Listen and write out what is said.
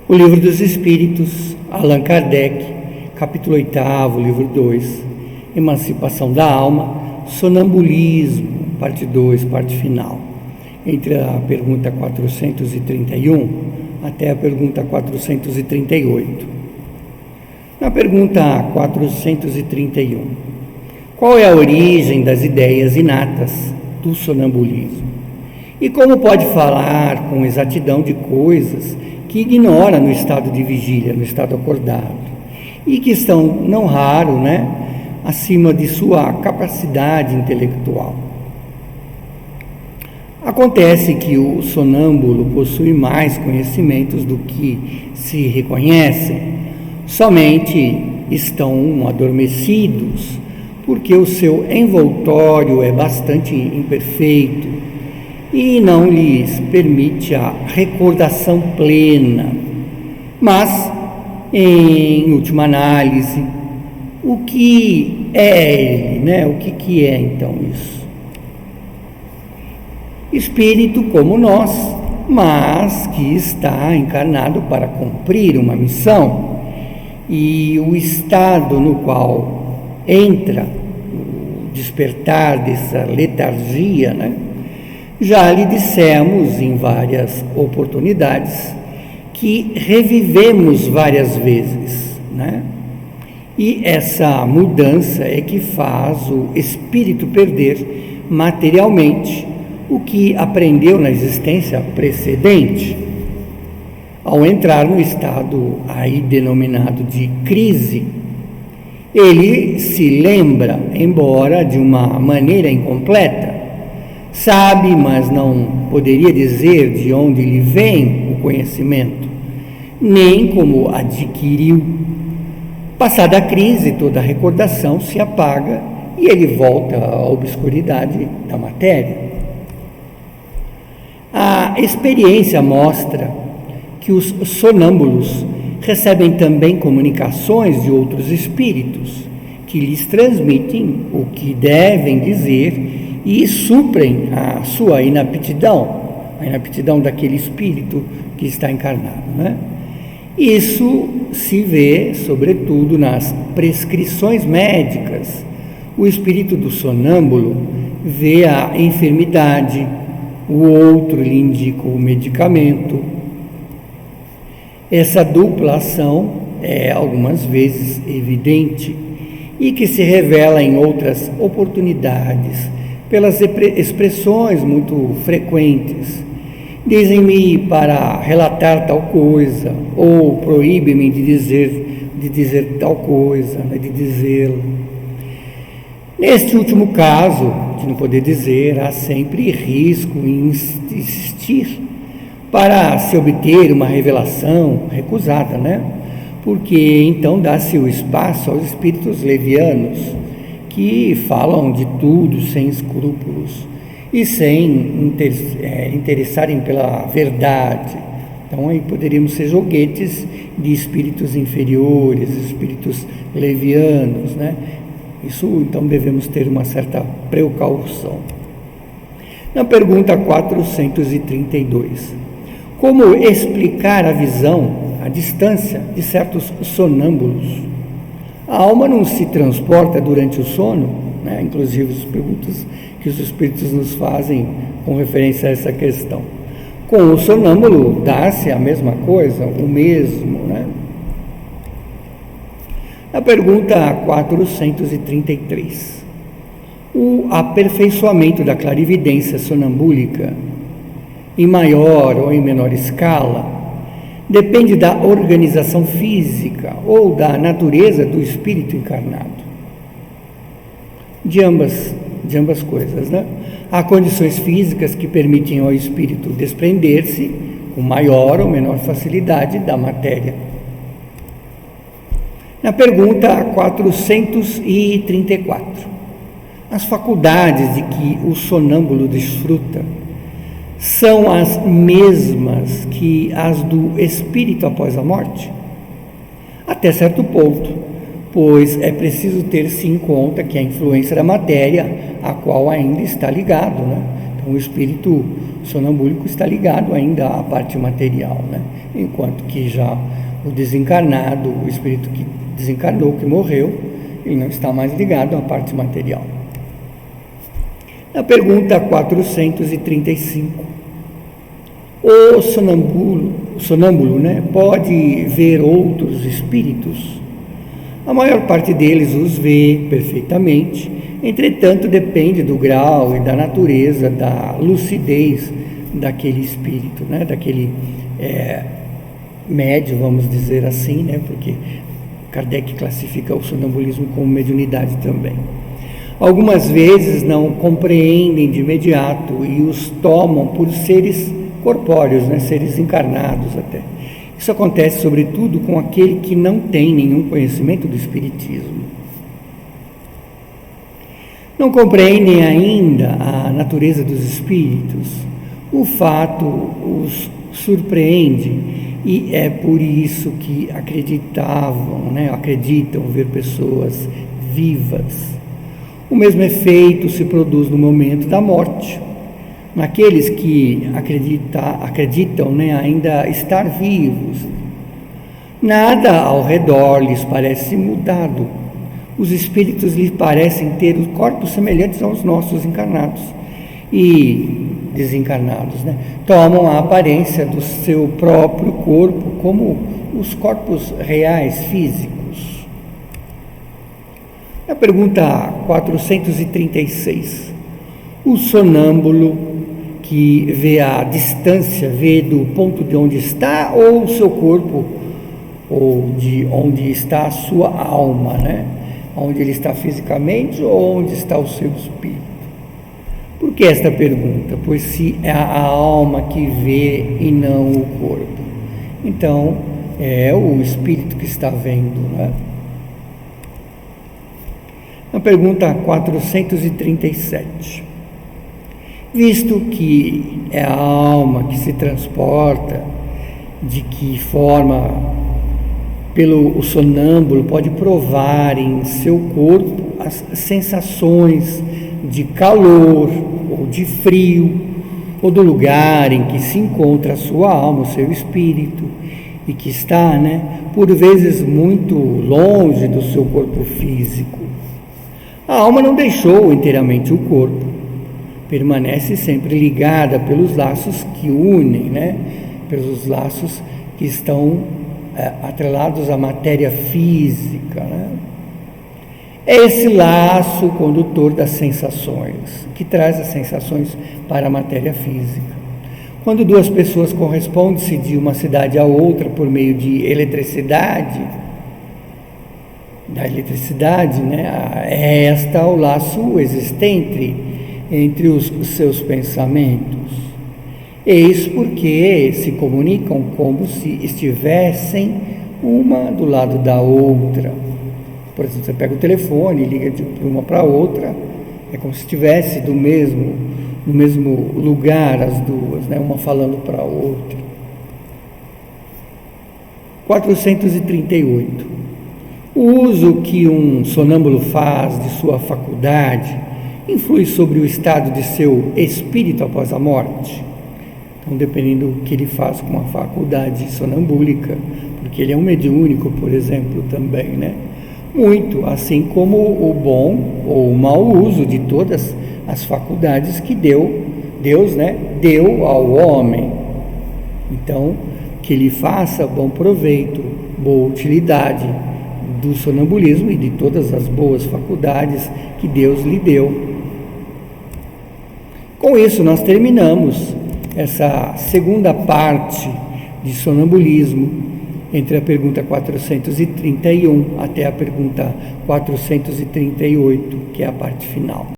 O Livro dos Espíritos, Allan Kardec, capítulo 8º, livro 2, Emancipação da Alma, Sonambulismo, parte 2, parte final, entre a pergunta 431 até a pergunta 438. Na pergunta 431, qual é a origem das ideias inatas do sonambulismo? E como pode falar com exatidão de coisas que ignora no estado de vigília, no estado acordado, e que estão, não raro, acima de sua capacidade intelectual? Acontece que o sonâmbulo possui mais conhecimentos do que se reconhecem, somente estão adormecidos, porque o seu envoltório é bastante imperfeito e não lhes permite a recordação plena. Mas, em última análise, o que é ele, O que é então isso? Espírito como nós, mas que está encarnado para cumprir uma missão, e o estado no qual entra o despertar dessa letargia, já lhe dissemos em várias oportunidades que revivemos várias vezes, E essa mudança é que faz o espírito perder materialmente o que aprendeu na existência precedente. Ao entrar no estado aí denominado de crise, ele se lembra, embora de uma maneira incompleta, sabe, mas não poderia dizer de onde lhe vem o conhecimento, nem como adquiriu. Passada a crise, toda a recordação se apaga e ele volta à obscuridade da matéria. A experiência mostra que os sonâmbulos recebem também comunicações de outros espíritos, que lhes transmitem o que devem dizer e suprem a sua inaptidão, a inaptidão daquele espírito que está encarnado, Isso se vê, sobretudo, nas prescrições médicas. O espírito do sonâmbulo vê a enfermidade, o outro lhe indica o medicamento. Essa dupla ação é algumas vezes evidente e que se revela em outras oportunidades pelas expressões muito frequentes. Dizem-me para relatar tal coisa, ou proíbe-me de dizer tal coisa, de dizê-la. Neste último caso, de não poder dizer, há sempre risco em insistir para se obter uma revelação recusada, Porque então dá-se o espaço aos espíritos levianos, que falam de tudo sem escrúpulos e sem interessarem pela verdade. Então aí poderíamos ser joguetes de espíritos inferiores, espíritos levianos, Isso então devemos ter uma certa precaução. Na pergunta 432, como explicar a visão, a distância de certos sonâmbulos? A alma não se transporta durante o sono, Inclusive as perguntas que os espíritos nos fazem com referência a essa questão. Com o sonâmbulo dá-se a mesma coisa, o mesmo, Na pergunta 433, o aperfeiçoamento da clarividência sonambúlica, em maior ou em menor escala, depende da organização física ou da natureza do espírito encarnado. De ambas coisas, Há condições físicas que permitem ao espírito desprender-se com maior ou menor facilidade da matéria. Na pergunta 434, as faculdades de que o sonâmbulo desfruta são as mesmas que as do espírito após a morte? Até certo ponto, pois é preciso ter-se em conta que a influência da matéria, a qual ainda está ligado, Então, o espírito sonambúlico está ligado ainda à parte material, né? Enquanto que já o desencarnado, o espírito que desencarnou, que morreu, ele não está mais ligado à parte material. Na pergunta 435, o sonâmbulo, né, pode ver outros espíritos? A maior parte deles os vê perfeitamente, entretanto depende do grau e da natureza, da lucidez daquele espírito, né, daquele médio, vamos dizer assim, né, porque Kardec classifica o sonambulismo como mediunidade também. Algumas vezes não compreendem de imediato e os tomam por seres corpóreos, né, seres encarnados até. Isso acontece sobretudo com aquele que não tem nenhum conhecimento do espiritismo. Não compreendem ainda a natureza dos espíritos. O fato os surpreende e é por isso que acreditam ver pessoas vivas. O mesmo efeito se produz no momento da morte. Naqueles que acreditam, né, ainda estar vivos, nada ao redor lhes parece mudado. Os espíritos lhes parecem ter os corpos semelhantes aos nossos encarnados e desencarnados, né? Tomam a aparência do seu próprio corpo como os corpos reais, físicos. A pergunta 436. O sonâmbulo que vê a distância, vê do ponto de onde está ou o seu corpo, ou de onde está a sua alma, né? Onde ele está fisicamente ou onde está o seu espírito? Por que esta pergunta? Pois se é a alma que vê e não o corpo, então é o espírito que está vendo, né? Na pergunta 437. Visto que é a alma que se transporta, de que forma o sonâmbulo pode provar em seu corpo as sensações de calor ou de frio, ou do lugar em que se encontra a sua alma, o seu espírito, e que está, né, por vezes muito longe do seu corpo físico. A alma não deixou inteiramente o corpo, permanece sempre ligada pelos laços que unem, né? Pelos laços que estão atrelados à matéria física, né? É esse laço condutor das sensações, que traz as sensações para a matéria física. Quando duas pessoas correspondem-se de uma cidade a outra por meio de eletricidade, né? É o laço existente entre os seus pensamentos. Eis porque se comunicam como se estivessem uma do lado da outra. Por exemplo, você pega o telefone e liga de uma para outra, é como se estivesse no mesmo lugar as duas, né? Uma falando para a outra. 438. O uso que um sonâmbulo faz de sua faculdade influi sobre o estado de seu espírito após a morte. Então, dependendo do que ele faz com a faculdade sonambúlica, porque ele é um mediúnico, por exemplo, também, né? Muito, assim como o bom ou o mau uso de todas as faculdades que Deus, né, deu ao homem. Então, que ele faça bom proveito, boa utilidade do sonambulismo e de todas as boas faculdades que Deus lhe deu. Com isso, nós terminamos essa segunda parte de sonambulismo, entre a pergunta 431 até a pergunta 438, que é a parte final.